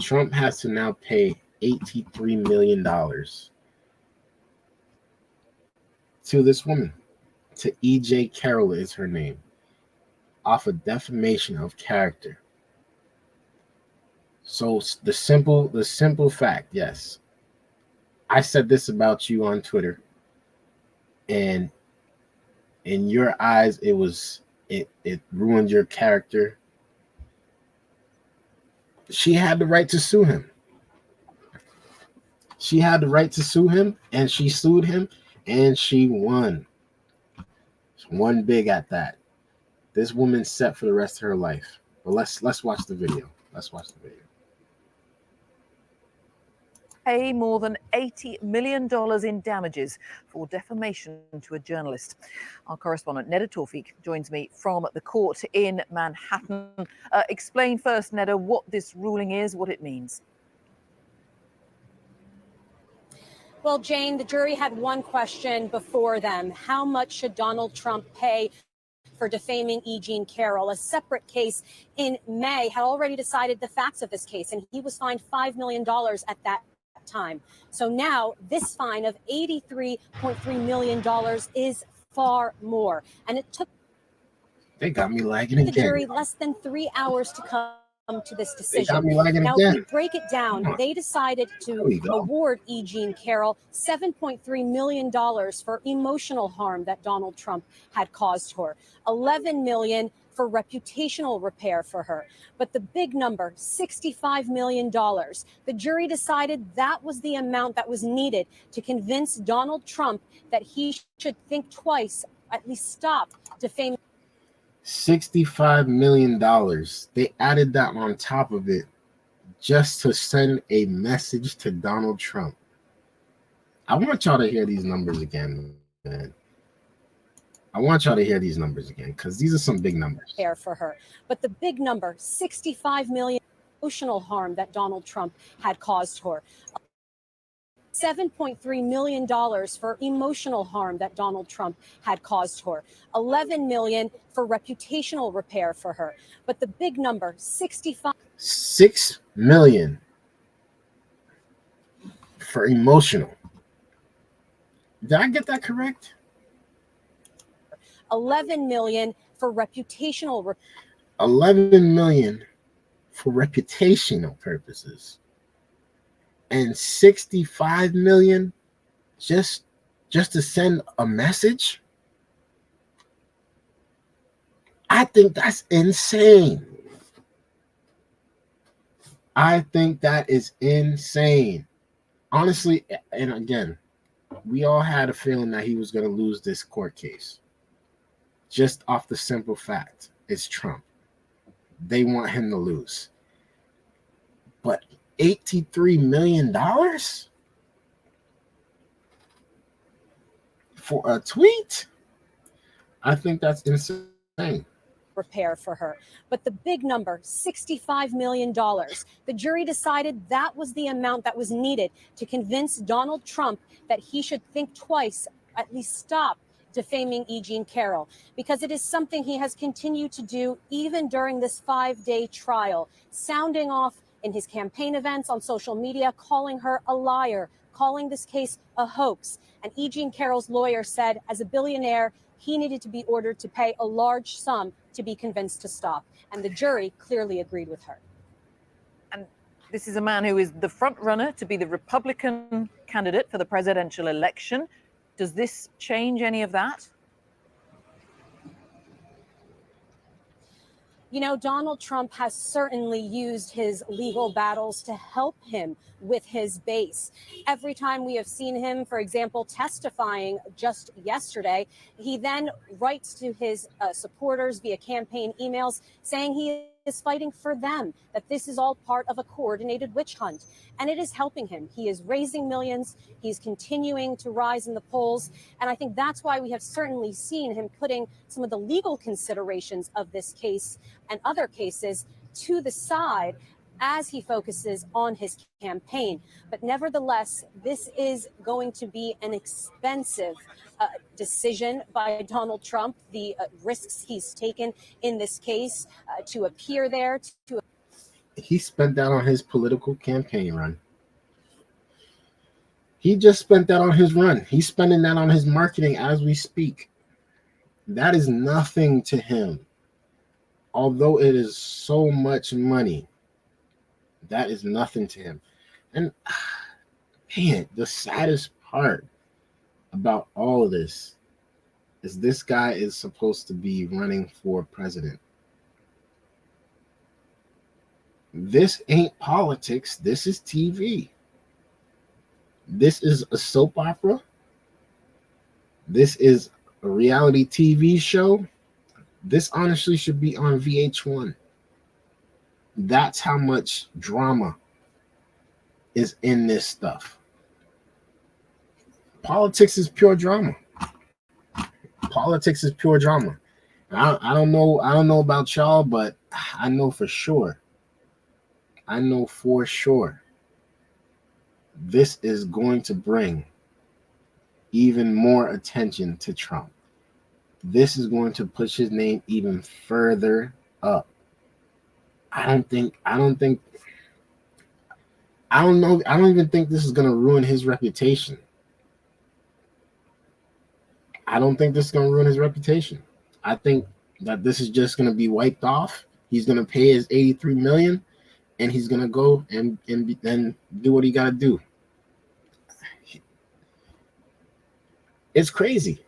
Trump has to now pay $83 million to this woman, to E.J. Carroll is her name, off of defamation of character. So the simple fact, yes, I said this about you on Twitter, and in your eyes, it ruined your character. She had the right to sue him. She had the right to sue him, and she sued him, and she won. Won big at that. This woman's set for the rest of her life. But let's watch the video. Let's watch the video. Pay more than $80 million in damages for defamation to a journalist. Our correspondent Neda Tawfik joins me from the court in Manhattan. Explain first, Neda, what this ruling is, what it means. Well, Jane, the jury had one question before them. How much should Donald Trump pay for defaming E. Jean Carroll? A separate case in May had already decided the facts of this case, and he was fined $5 million at that time. So now this fine of $83.3 million is far more. And it took They got me lagging again. The jury less than 3 hours to come to this decision. They got me lagging now, again. if we break it down, they decided to award E. Jean Carroll $7.3 million for emotional harm that Donald Trump had caused her, $11 million for reputational repair for her. But the big number, $65 million, the jury decided that was the amount that was needed to convince Donald Trump that he should think twice, at least stop defaming. $65 million. They added that on top of it just to send a message to Donald Trump. I want y'all to hear these numbers again, man. I want y'all to hear these numbers again, because these are some big numbers. For her. But the big number, $65 million emotional harm that Donald Trump had caused her. $7.3 million for emotional harm that Donald Trump had caused her. $11 million for reputational repair for her. But the big number, $6 million for emotional. Did I get that correct? $11 million for reputational. $11 million for reputational purposes, and $65 million just to send a message. I think that's insane. I think that is insane. Honestly, and again, we all had a feeling that he was going to lose this court case. Just off the simple fact, it's Trump. They want him to lose. But $83 million for a tweet? I think that's insane. Repair for her. But the big number, $65 million, the jury decided that was the amount that was needed to convince Donald Trump that he should think twice, at least stop defaming E. Jean Carroll, because it is something he has continued to do even during this 5-day trial, sounding off in his campaign events on social media, calling her a liar, calling this case a hoax. And E. Jean Carroll's lawyer said, as a billionaire, he needed to be ordered to pay a large sum to be convinced to stop. And the jury clearly agreed with her. And this is a man who is the front runner to be the Republican candidate for the presidential election. Does this change any of that? You know, Donald Trump has certainly used his legal battles to help him with his base. Every time we have seen him, for example, testifying just yesterday, he then writes to his supporters via campaign emails saying he is fighting for them, that this is all part of a coordinated witch hunt. And it is helping him. He is raising millions. He's continuing to rise in the polls. And I think that's why we have certainly seen him putting some of the legal considerations of this case and other cases to the side as he focuses on his campaign. But nevertheless, this is going to be an expensive decision by Donald Trump, the risks he's taken in this case to appear there. He spent that on his political campaign run. He just spent that on his run. He's spending that on his marketing as we speak. That is nothing to him. Although it is so much money, that is nothing to him. And man, the saddest part about all of this is this guy is supposed to be running for president. This ain't politics. This is TV. This is a soap opera. This is a reality TV show. This honestly should be on VH1. That's how much drama is in this stuff. Politics is pure drama. Politics is pure drama. I don't know about y'all, but I know for sure. This is going to bring even more attention to Trump. This is going to push his name even further up. I don't even think this is going to ruin his reputation. I don't think this is going to ruin his reputation. I think that this is just going to be wiped off. He's going to pay his $83 million, and he's going to go and do what he got to do. It's crazy.